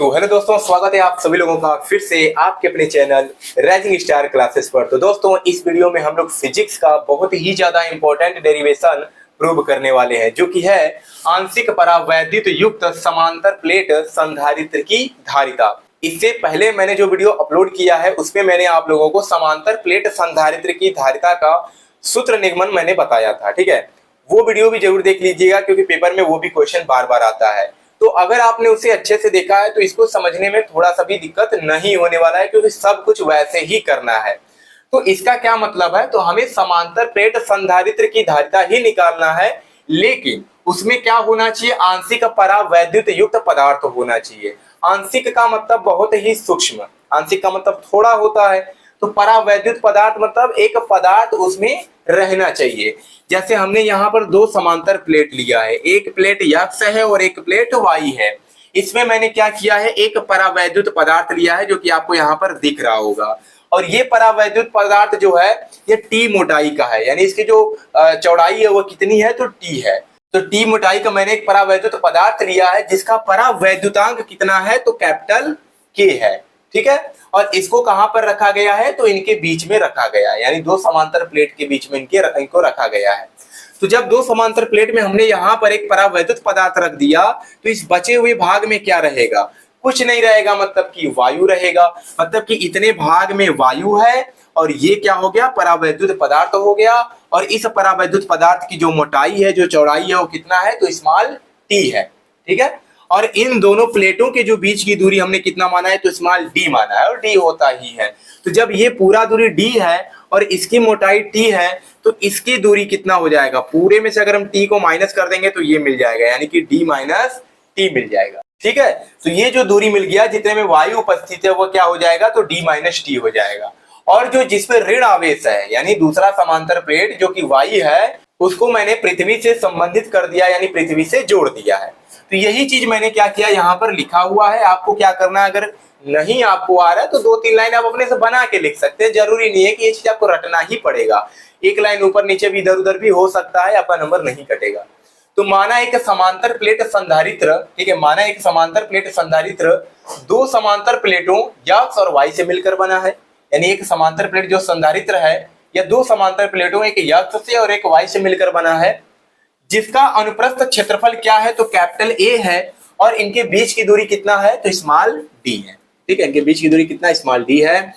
तो हेलो दोस्तों, स्वागत है आप सभी लोगों का फिर से आपके अपने चैनल राइजिंग स्टार क्लासेस पर। तो दोस्तों, इस वीडियो में हम लोग फिजिक्स का बहुत ही ज्यादा इंपॉर्टेंट डेरिवेशन प्रूव करने वाले हैं, जो कि है आंशिक परावैद्युत युक्त समांतर प्लेट संधारित्र की धारिता। इससे पहले मैंने जो वीडियो अपलोड किया है उसमें मैंने आप लोगों को समांतर प्लेट संधारित्र की धारिता का सूत्र निगमन मैंने बताया था। ठीक है, वो वीडियो भी जरूर देख लीजिएगा क्योंकि पेपर में वो भी क्वेश्चन बार बार आता है। तो अगर आपने उसे अच्छे से देखा है तो इसको समझने में थोड़ा सा भी दिक्कत नहीं होने वाला है, क्योंकि सब कुछ वैसे ही करना है। तो इसका क्या मतलब है, तो हमें समांतर प्लेट संधारित्र की धारिता ही निकालना है, लेकिन उसमें क्या होना चाहिए, आंशिक परावैद्युत युक्त पदार्थ होना चाहिए। आंशिक का मतलब बहुत ही सूक्ष्म, आंशिक का मतलब थोड़ा होता है, तो परावैद्युत पदार्थ मतलब एक पदार्थ उसमें रहना चाहिए। जैसे हमने यहाँ पर दो समांतर प्लेट लिया है, एक प्लेट x है और एक प्लेट y है। इसमें मैंने क्या किया है, एक परावैद्युत पदार्थ लिया है जो कि आपको यहाँ पर दिख रहा होगा, और ये परावैद्युत पदार्थ जो है ये t मोटाई का है, यानी इसकी जो चौड़ाई है वो कितनी है, तो t है। तो t मोटाई का मैंने एक परावैद्युत पदार्थ लिया है जिसका परावैद्युतांक कितना है, तो कैपिटल K है। ठीक है, और इसको कहां पर रखा गया है, तो इनके बीच में रखा गया है, यानी दो समांतर प्लेट के बीच में इनको रखा गया है। तो जब दो समांतर प्लेट में हमने यहाँ पर एक परावैद्युत पदार्थ रख दिया तो इस बचे हुए भाग में क्या रहेगा, कुछ नहीं रहेगा, मतलब कि वायु रहेगा। मतलब कि इतने भाग में वायु है और ये क्या हो गया, परावैद्युत पदार्थ हो गया। और इस परावैद्युत पदार्थ की जो मोटाई है, जो चौड़ाई है, वो कितना है, तो स्मॉल t है। ठीक है, और इन दोनों प्लेटों के जो बीच की दूरी हमने कितना माना है, तो स्मॉल d माना है, और d होता ही है। तो जब ये पूरा दूरी d है और इसकी मोटाई t है, तो इसकी दूरी कितना हो जाएगा, पूरे में से अगर हम t को माइनस कर देंगे तो ये मिल जाएगा, यानी कि d माइनस t मिल जाएगा। ठीक है, तो ये जो दूरी मिल गया जितने में वायु उपस्थित है वो क्या हो जाएगा, तो d माइनस टी हो जाएगा। और जो जिसपे ऋण आवेश है, यानी दूसरा समांतर प्लेट जो कि y है, उसको मैंने पृथ्वी से संबंधित कर दिया, यानी पृथ्वी से जोड़ दिया है। तो यही चीज मैंने क्या किया, यहाँ पर लिखा हुआ है। आपको क्या करना है, अगर नहीं आपको आ रहा है तो दो तीन लाइन आप अपने से बना के लिख सकते हैं, जरूरी नहीं है कि ये चीज आपको रटना ही पड़ेगा। एक लाइन ऊपर नीचे भी इधर उधर भी हो सकता है, आपका नंबर नहीं कटेगा। तो माना एक समांतर प्लेट संधारित्र, ठीक है, माना एक समांतर प्लेट संधारित्र दो समांतर प्लेटों x और y से मिलकर बना है। यानी एक समांतर प्लेट जो संधारित्र है या दो समांतर प्लेटों एक x से और एक y से मिलकर बना है, जिसका अनुप्रस्थ क्षेत्रफल क्या है, तो कैपिटल A है, और इनके बीच की दूरी कितना है, तो स्मॉल d है। ठीक है, इनके बीच की दूरी कितना, स्मॉल d है।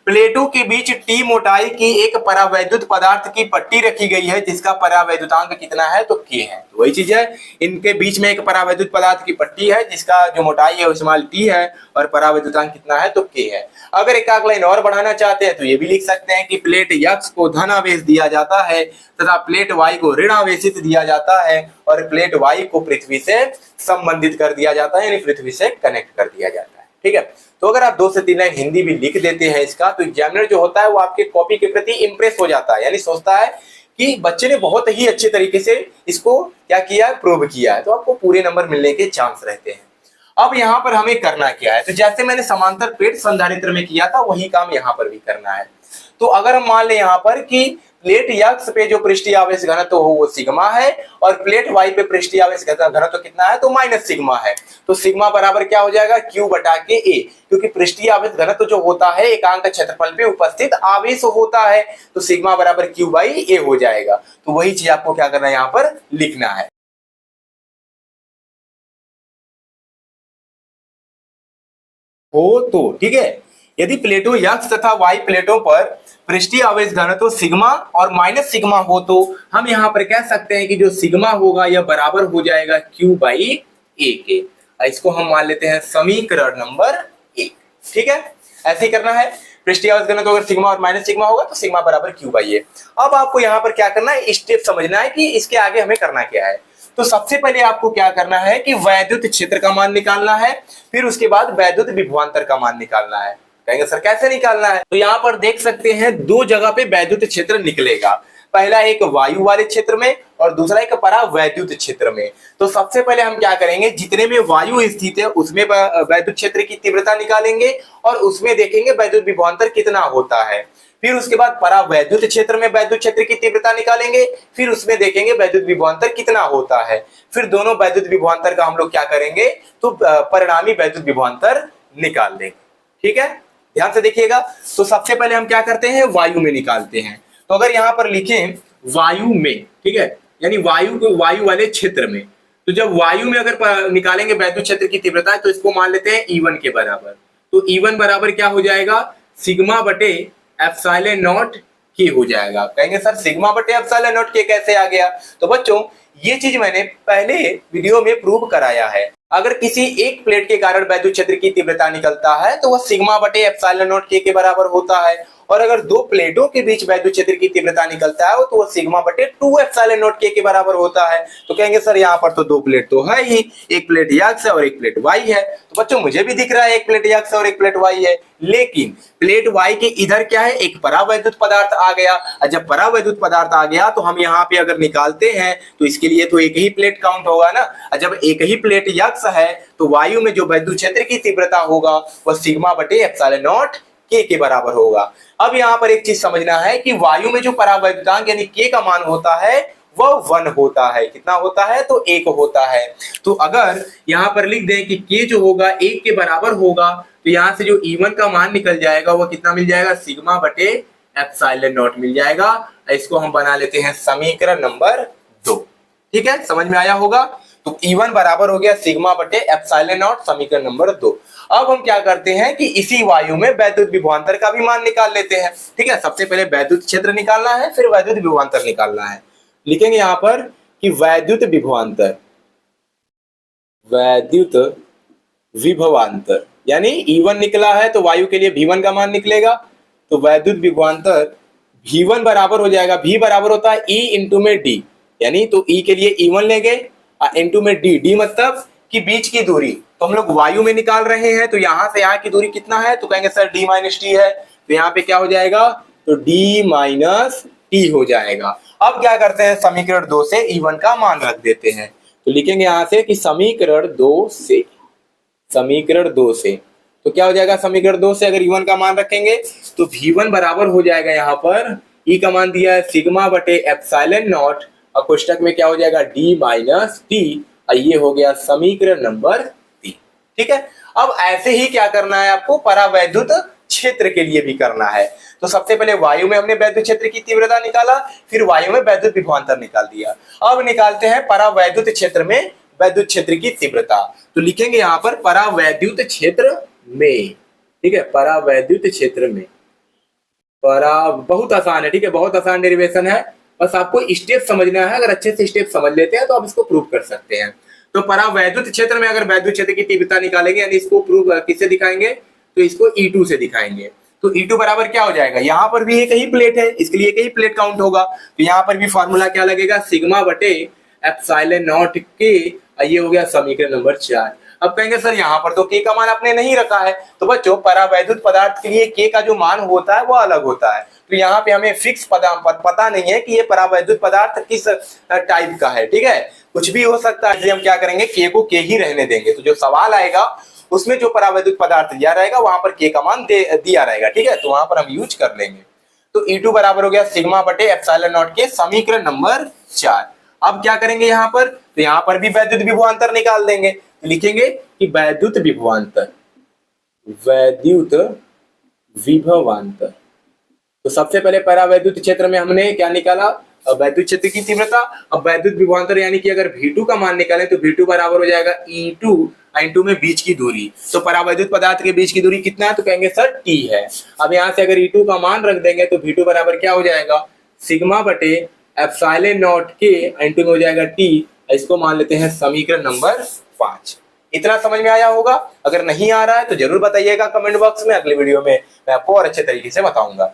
प्लेटों के बीच t मोटाई की एक परावैद्युत पदार्थ की पट्टी रखी गई है जिसका परावैद्युतांक कितना है, तो k है। तो वही चीज है, इनके बीच में एक परावैद्युत पदार्थ की पट्टी है जिसका जो मोटाई है वो स्मॉल t है और परावैद्युतांक कितना है, तो k है। अगर एक आग लाइन और बढ़ाना चाहते हैं तो ये भी लिख सकते हैं कि प्लेट x को धन आवेश दिया जाता है तथा प्लेट y को ऋण आवेशित दिया जाता है, और प्लेट y को पृथ्वी से संबंधित कर दिया जाता है, यानी पृथ्वी से कनेक्ट कर दिया जाता है। ठीक है, तो अगर आप 2 से 3 लाइन हिंदी भी लिख देते हैं इसका, तो एग्जामिनर जो होता है वो आपके कॉपी के प्रति इंप्रेस हो जाता है, यानी सोचता है कि बच्चे ने बहुत ही अच्छे तरीके से इसको क्या किया है, प्रूव किया है, तो आपको पूरे नंबर मिलने के चांस रहते हैं। अब यहाँ पर हमें करना क्या है, तो जैसे मैंने समांतर प्लेट संधारित्र में किया था वही काम यहाँ पर भी करना है। तो अगर हम मान ले यहाँ पर कि प्लेट x पे जो पृष्ठीय आवेश घनत्व हो वो सिग्मा है, और प्लेट y पे पृष्ठीय आवेश घनत्व कितना है, तो माइनस सिग्मा है। तो सिग्मा बराबर क्या हो जाएगा, q बटा के a, क्योंकि पृष्ठीय आवेश घनत्व जो होता है एकांक क्षेत्रफल पे उपस्थित आवेश होता है, तो सिग्मा बराबर q बाई a हो जाएगा। तो वही चीज आपको क्या करना है, यहाँ पर लिखना है। हो तो ठीक है, यदि प्लेटों x तथा y प्लेटों पर पृष्ठीय आवेश घनत्व सिग्मा और माइनस सिग्मा हो, तो हम यहाँ पर कह सकते हैं कि जो सिग्मा होगा यह बराबर हो जाएगा q बाई a के। इसको हम मान लेते हैं समीकरण नंबर 1। ठीक है, ऐसे ही करना है। पृष्ठीय आवेश घनत्व अगर सिग्मा और माइनस सिग्मा होगा तो सिग्मा बराबर q बाई a। अब आपको यहाँ पर क्या करना है, स्टेप समझना है कि इसके आगे हमें करना क्या है। तो सबसे पहले आपको क्या करना है कि वैद्युत क्षेत्र का मान निकालना है, फिर उसके बाद वैद्युत विभवांतर का मान निकालना है। कहेंगे सर कैसे निकालना है, तो यहाँ पर देख सकते हैं दो जगह पे वैद्युत क्षेत्र निकलेगा। पहला एक वायु वाले क्षेत्र में और दूसरा एक परावैद्युत क्षेत्र में। तो सबसे पहले हम क्या करेंगे, जितने में वायु स्थित है उसमें वैद्युत क्षेत्र की तीव्रता निकालेंगे और उसमें देखेंगे वैद्युत विभवांतर कितना होता है। फिर उसके बाद परावैद्युत क्षेत्र में वैद्युत क्षेत्र की तीव्रता निकालेंगे, फिर उसमें देखेंगे वैद्युत विभवांतर कितना होता है। फिर दोनों वैद्युत विभवांतर का हम लोग क्या करेंगे, तो परिणामी वैद्युत विभवांतर निकाल देंगे। ठीक है, ध्यान से देखिएगा। तो सबसे पहले हम क्या करते हैं, वायु में निकालते हैं। तो अगर यहां पर लिखें वायु में, ठीक है, यानी वायु वाले क्षेत्र में, तो जब वायु में अगर निकालेंगे वैद्युत क्षेत्र की तीव्रता, तो इसको मान लेते हैं E1 के बराबर। तो E1 बराबर क्या हो जाएगा, सिग्मा बटे एप्सिलॉन नॉट के हो जाएगा। कहेंगे सर सिग्मा बटे एप्सिलॉन नॉट के कैसे आ गया, तो बच्चों ये चीज मैंने पहले वीडियो में प्रूव कराया है। अगर किसी एक प्लेट के कारण वैद्युत क्षेत्र की तीव्रता निकलता है तो वह सिग्मा बटे एप्सिलॉन नॉट के बराबर होता है, और अगर दो प्लेटों के बीच वैद्युत क्षेत्र की तीव्रता निकलता है तो वह सिग्मा बटे 2 एप्सिलॉन नॉट के बराबर होता है। तो कहेंगे सर यहाँ पर तो दो प्लेट तो है ही, एक प्लेट यक्ष है और एक प्लेट वाई है। तो बच्चों मुझे भी दिख रहा है एक प्लेट यक्ष और एक प्लेट वाई है, लेकिन प्लेट वाई के इधर क्या है, एक परावैद्युत पदार्थ आ गया। और जब परावैद्युत पदार्थ आ गया तो हम यहाँ पे अगर निकालते हैं तो इसके लिए तो एक ही प्लेट काउंट होगा ना। और जब एक ही प्लेट यक्ष है तो वायु में जो वैद्युत क्षेत्र की तीव्रता होगा वह सिग्मा बटे एप्सिलॉन नॉट के बराबर होगा। अब यहाँ पर एक चीज समझना है कि वायु में जो परावैद्युतांक यानी के का मान होता है वह 1 होता है। कितना होता है, तो 1 होता है। तो अगर यहाँ पर लिख दें कि के जो होगा 1 के बराबर होगा, तो यहाँ से जो E1 का मान निकल जाएगा वह कितना मिल जाएगा, सिग्मा बटे एप्सिलॉन नॉट मिल जाएगा। इसको हम बना लेते हैं समीकरण नंबर 2। ठीक है, समझ में आया होगा। तो E1 बराबर हो गया सिग्मा बटे एप्सिलॉन नॉट, समीकरण नंबर 2। अब हम क्या करते हैं कि इसी वायु में वैद्युत विभवांतर का भी मान निकाल लेते हैं। ठीक है, सबसे पहले वैद्युत क्षेत्र निकालना है, फिर वैद्युत विभवांतर निकालना है। लिखेंगे यहां पर कि वैद्युत विभवांतर, वैद्युत विभवांतर यानी E1 निकला है तो वायु के लिए V1 का मान निकलेगा। तो वैद्युत विभवांतर V1 बराबर हो जाएगा, V बराबर होता है E इंटू में D, यानी तो E के लिए E1 लेंगे और इंटू में D मतलब कि बीच की दूरी। तो हम लोग वायु में निकाल रहे हैं तो यहां से यहां की दूरी कितना है, तो कहेंगे सर D माइनस टी है। तो यहाँ पे क्या हो जाएगा, तो D माइनस टी हो जाएगा। अब क्या करते हैं, समीकरण 2 से E1 का मान रख देते हैं। तो लिखेंगे यहां से कि समीकरण 2 से, समीकरण 2 से तो क्या हो जाएगा, समीकरण 2 से अगर E1 का मान रखेंगे तो V1 बराबर हो जाएगा, यहाँ पर E का मान दिया है सिग्मा बटे एप्सिलॉन नॉट और कोष्टक में क्या हो जाएगा D माइनस टी। ये हो गया समीकरण नंबर 3। ठीक है, अब ऐसे ही क्या करना है आपको, परावैद्युत क्षेत्र के लिए भी करना है। तो सबसे पहले वायु में हमने वैद्युत क्षेत्र की तीव्रता निकाला, फिर वायु में वैद्युत विभवांतर निकाल दिया। अब निकालते हैं परावैद्युत क्षेत्र में वैद्युत क्षेत्र की तीव्रता। तो लिखेंगे यहाँ पर परावैद्युत क्षेत्र में। ठीक है, परावैद्युत क्षेत्र में, बहुत आसान है। ठीक है, बहुत आसान डेरिवेशन है, बस आपको स्टेप समझना है। अगर अच्छे से स्टेप समझ लेते हैं तो आप इसको प्रूव कर सकते हैं। तो परावैद्युत क्षेत्र में अगर वैद्युत क्षेत्र की तीव्रता निकालेंगे, यानी इसको प्रूव किससे दिखाएंगे, तो इसको E2 से दिखाएंगे। तो E2 बराबर क्या हो जाएगा, यहाँ पर भी एक ही प्लेट है, इसके लिए एक ही प्लेट काउंट होगा। तो यहाँ पर भी फॉर्मूला क्या लगेगा, सिग्मा बटे एप्सिलॉन नॉट के। ये हो गया समीकरण नंबर 4। अब कहेंगे सर यहाँ पर तो के का मान आपने नहीं रखा है। तो बच्चों परावैद्युत पदार्थ के लिए के का जो मान होता है वो अलग होता है। तो यहाँ पे हमें फिक्स पता नहीं है कि ये परावैद्युत पदार्थ किस टाइप का है। ठीक है, कुछ भी हो सकता है, इसलिए हम क्या करेंगे, के को के ही रहने देंगे। तो जो सवाल आएगा उसमें जो परावैद्युत पदार्थ दिया रहेगा वहां पर के का मान दिया रहेगा। ठीक है, तो वहां पर हम यूज कर लेंगे। तो E2 बराबर हो गया सिग्मा बटे एप्सिलॉन नॉट के, समीकरण नंबर 4। अब क्या करेंगे यहाँ पर, तो यहाँ पर भी वैद्युत विभवांतर निकाल देंगे। तो लिखेंगे कि वैद्युत विभवांतर, वैद्युत विभवांतर। तो सबसे पहले परावैद्युत क्षेत्र में हमने क्या निकाला, वैद्युत क्षेत्र की तीव्रता। अब वैद्युत विभवांतर यानी कि अगर V2 का मान निकालें तो V2 बराबर हो जाएगा E2 इंटू में बीच की दूरी। तो परावैद्युत पदार्थ के बीच की दूरी कितना है, तो कहेंगे सर T है। अब यहाँ से अगर E2 का मान रख देंगे तो V2 बराबर क्या हो जाएगा, सिग्मा बटे एप्सिलॉन नॉट के इंटू में हो जाएगा T। इसको मान लेते हैं समीकरण नंबर 5। इतना समझ में आया होगा। अगर नहीं आ रहा है तो जरूर बताइएगा कमेंट बॉक्स में, अगले वीडियो में मैं आपको और अच्छे तरीके से बताऊंगा।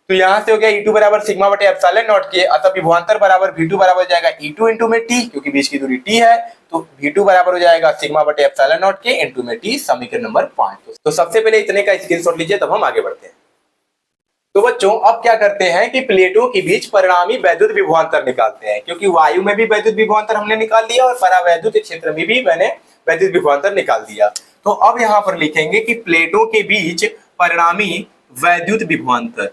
तो यहां से हो गया E2 बराबर सिग्मा बटे एप्सिलॉन नॉट के, अतः विभवांतर बराबर V2 बराबर हो जाएगा E2 इंटू में T, क्योंकि बीच की दूरी T है। तो V2 बराबर हो जाएगा सिग्मा बटे एप्सिलॉन नॉट के इंटू में T, समीकरण नंबर 5। तो सबसे पहले इतने का स्क्रीनशॉट लीजिए, तब हम आगे बढ़ते हैं। तो बच्चों अब क्या करते हैं कि प्लेटों के बीच परिणामी वैद्युत विभवांतर निकालते हैं, क्योंकि वायु में भी वैद्युत विभवांतर हमने निकाल लिया और परावैद्युत क्षेत्र में भी मैंने वैद्युत विभवांतर निकाल दिया। तो अब यहाँ पर लिखेंगे कि प्लेटों के बीच परिणामी वैद्युत विभवांतर,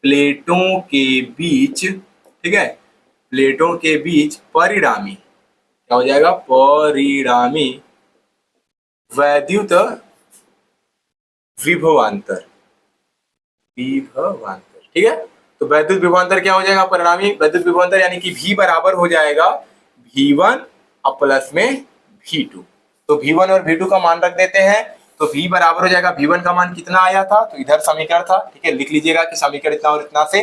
प्लेटों के बीच, ठीक है, प्लेटों के बीच परिणामी क्या हो जाएगा, परिणामी वैद्युत विभवांतर, विभवांतर, ठीक है। तो वैद्युत विभवांतर क्या हो जाएगा, परिणामी वैद्युत विभवांतर, यानी कि V बराबर हो जाएगा V1 और प्लस में V2। तो V1 और V2 का मान रख देते हैं। तो V बराबर हो जाएगा, V1 का मान कितना आया था, तो इधर समीकरण था, ठीक है, लिख लीजिएगा कि समीकरण इतना और इतना से।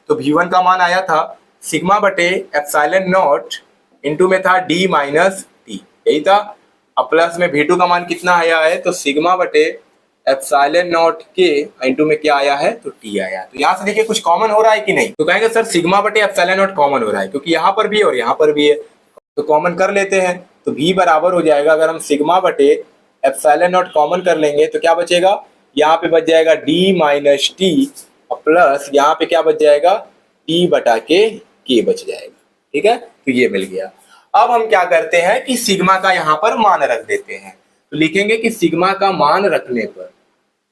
तो V1 का मान आया था सिग्मा बटे एप्सिलॉन नॉट, इंटू में था D माइनस T, यही था। अब प्लस में V2 का मान कितना आया है, तो सिग्मा बटे एप्सिलॉन नॉट के इंटू में क्या आया है, तो T आया। तो यहाँ से देखिए कुछ कॉमन हो रहा है कि नहीं, तो कहेंगे सर सिग्मा बटे एप्सिलॉन नॉट कॉमन हो रहा है, क्योंकि यहाँ पर भी है और यहाँ पर भी है, तो कॉमन कर लेते हैं। तो V बराबर हो जाएगा, अगर हम सिग्मा बटे एप्सिलॉन नॉट कॉमन कर लेंगे तो क्या बचेगा, यहाँ पे बच जाएगा D माइनस T और प्लस यहाँ पे क्या बच जाएगा, T बटा के बच जाएगा, ठीक है। तो ये मिल गया। अब हम क्या करते हैं कि सिग्मा का यहाँ पर मान रख देते हैं। तो लिखेंगे कि सिग्मा का मान रखने पर,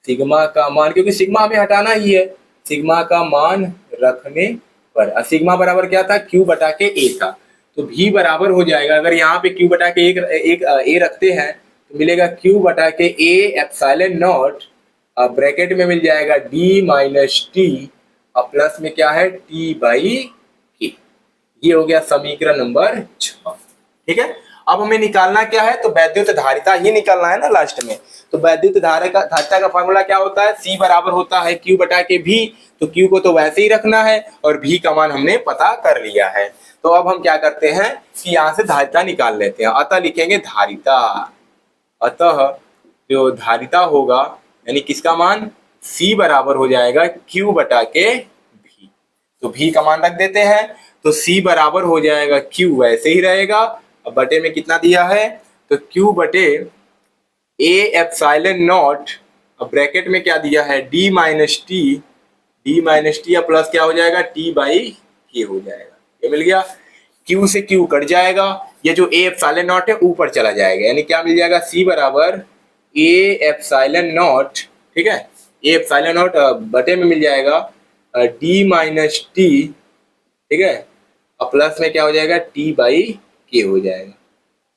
सिग्मा का मान, क्योंकि सिग्मा हमें हटाना ही है, सिग्मा का मान रखने पर सिग्मा बराबर क्या था, Q बटा के A था। तो V बराबर हो जाएगा, अगर यहाँ पे Q बटा के एक A रखते हैं तो मिलेगा Q बटा के A एप्सिलॉन नॉट, ब्रैकेट में मिल जाएगा D माइनस T और प्लस में क्या है T बाई K। ये हो गया समीकरण नंबर 6, ठीक है। अब हमें निकालना क्या है, तो वैद्युत धारिता ही निकालना है ना लास्ट में। तो वैद्युत धारिता का फॉर्मूला क्या होता है, C बराबर होता है Q बटा के V। तो Q को तो वैसे ही रखना है और V का मान हमने पता कर लिया है। तो अब हम क्या करते हैं कि यहाँ से धारिता निकाल लेते हैं। अतः लिखेंगे धारिता, अतः जो धारिता होगा यानी किसका मान, C बराबर हो जाएगा Q बटा के V। तो V का मान रख देते हैं। तो C बराबर हो जाएगा Q वैसे ही रहेगा, अब बटे में कितना दिया है, तो Q बटे A एप्सिलॉन नॉट, अब ब्रैकेट में क्या दिया है D माइनस टी या प्लस क्या हो जाएगा T बाई के हो जाएगा। ये मिल गया। Q से Q कट जाएगा, ये जो A एप्सिलॉन नॉट है ऊपर चला जाएगा, यानी क्या मिल जाएगा, C बराबर A एप्सिलॉन नॉट, ठीक है, A एप्सिलॉन नॉट बटे में मिल जाएगा D माइनस टी, ठीक है, और प्लस में क्या हो जाएगा T बाई के हो जाएगा।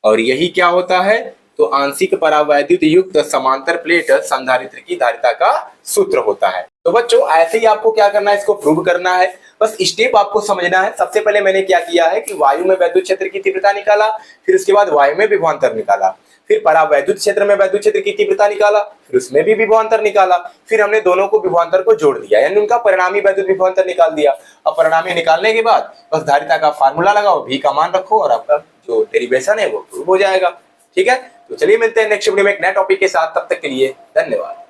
और यही क्या होता है, तो आंशिक परावैद्युत युक्त समांतर प्लेट संधारित्र की धारिता का सूत्र होता है। तो बच्चों ऐसे ही आपको क्या करना है, इसको प्रूव करना है, बस स्टेप आपको समझना है। सबसे पहले मैंने क्या किया है कि वायु में वैद्युत क्षेत्र की तीव्रता निकाला, फिर उसके बाद वायु में विभवांतर निकाला, फिर परावैद्युत क्षेत्र में वैद्युत क्षेत्र की तीव्रता निकाला, फिर उसमें भी विभवांतर निकाला, फिर हमने दोनों को विभवांतर को जोड़ दिया, यानी उनका परिणामी वैद्युत विभवांतर निकाल दिया। अब परिणामी निकालने के बाद बस धारिता का फार्मूला लगाओ, V का मान रखो और आपका जो डेरिवेशन है वो प्रूव हो जाएगा, ठीक है। तो चलिए मिलते हैं नेक्स्ट वीडियो में एक नए टॉपिक के साथ, तब तक के लिए धन्यवाद।